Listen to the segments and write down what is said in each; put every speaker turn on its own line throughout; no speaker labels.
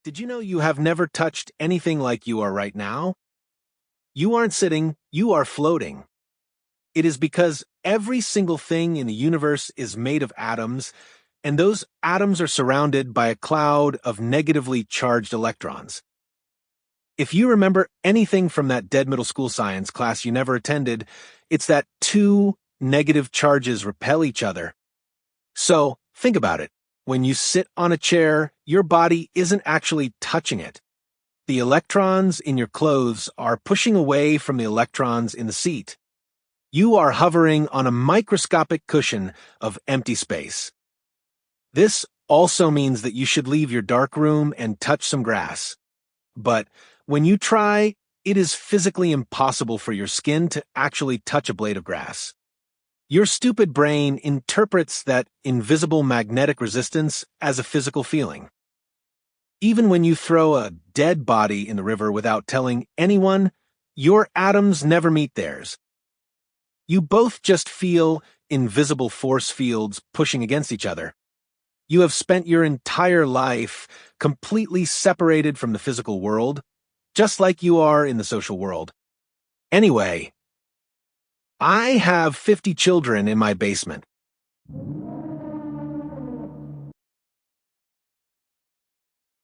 Did you know you have never touched anything like you are right now? You aren't sitting, you are floating. It is because every single thing in the universe is made of atoms, and those atoms are surrounded by a cloud of negatively charged electrons. If you remember anything from that dead middle school science class you never attended, it's that two negative charges repel each other. So, think about it. When you sit on a chair, your body isn't actually touching it. The electrons in your clothes are pushing away from the electrons in the seat. You are hovering on a microscopic cushion of empty space. This also means that you should leave your dark room and touch some grass. But when you try, it is physically impossible for your skin to actually touch a blade of grass. Your stupid brain interprets that invisible magnetic resistance as a physical feeling. Even when you throw a dead body in the river without telling anyone, your atoms never meet theirs. You both just feel invisible force fields pushing against each other. You have spent your entire life completely separated from the physical world, just like you are in the social world. Anyway, I have 50 children in my basement.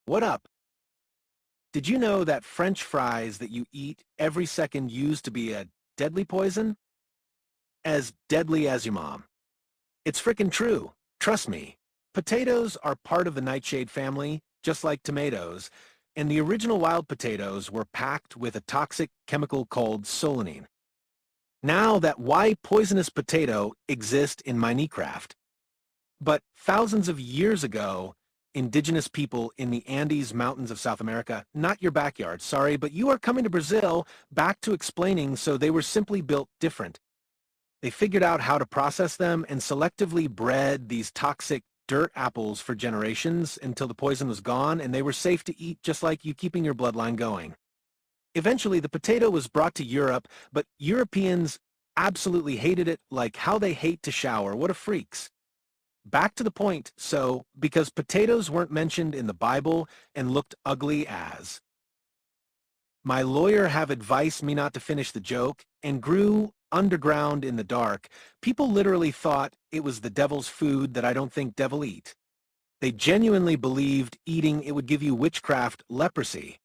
What up? Did you know that French fries that you eat every second used to be a deadly poison? As deadly as your mom. It's frickin' true. Trust me. Potatoes are part of the nightshade family, just like tomatoes, and the original wild potatoes were packed with a toxic chemical called solanine. Now that why poisonous potato exists in Minecraft. But thousands of years ago, indigenous people in the Andes Mountains of South America, not your backyard, sorry, but you are coming to Brazil, back to explaining, so they were simply built different. They figured out how to process them and selectively bred these toxic dirt apples for generations until the poison was gone and they were safe to eat, just like you keeping your bloodline going. Eventually, the potato was brought to Europe, but Europeans absolutely hated it like how they hate to shower. What a freaks. Back to the point, so, because potatoes weren't mentioned in the Bible and looked ugly as. My lawyer have advised me not to finish the joke and grew underground in the dark. People literally thought it was the devil's food that I don't think devil eat. They genuinely believed eating it would give you witchcraft leprosy.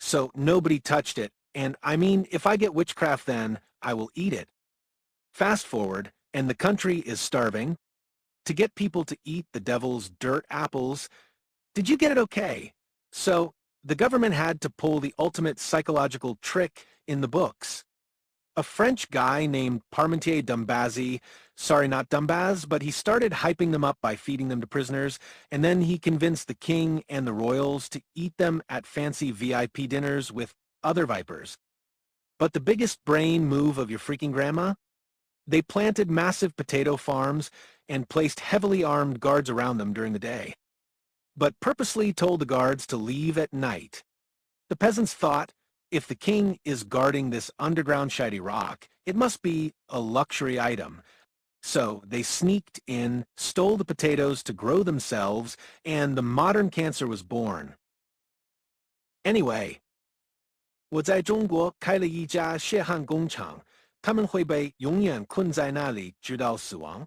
So nobody touched it, and I mean, if I get witchcraft then, I will eat it. Fast forward, and the country is starving. To get people to eat the devil's dirt apples, did you get it okay? So, the government had to pull the ultimate psychological trick in the books. A French guy named Parmentier Dumbazy, sorry not Dumbaz, but he started hyping them up by feeding them to prisoners, and then he convinced the king and the royals to eat them at fancy VIP dinners with other vipers. But the biggest brain move of your freaking grandma? They planted massive potato farms and placed heavily armed guards around them during the day, but purposely told the guards to leave at night. The peasants thought, if the king is guarding this underground shiny rock, it must be a luxury item. So they sneaked in, stole the potatoes to grow themselves, and the modern cancer was born. Anyway, 我在中国开了一家血汗工厂，他们会被永远困在那里直到死亡。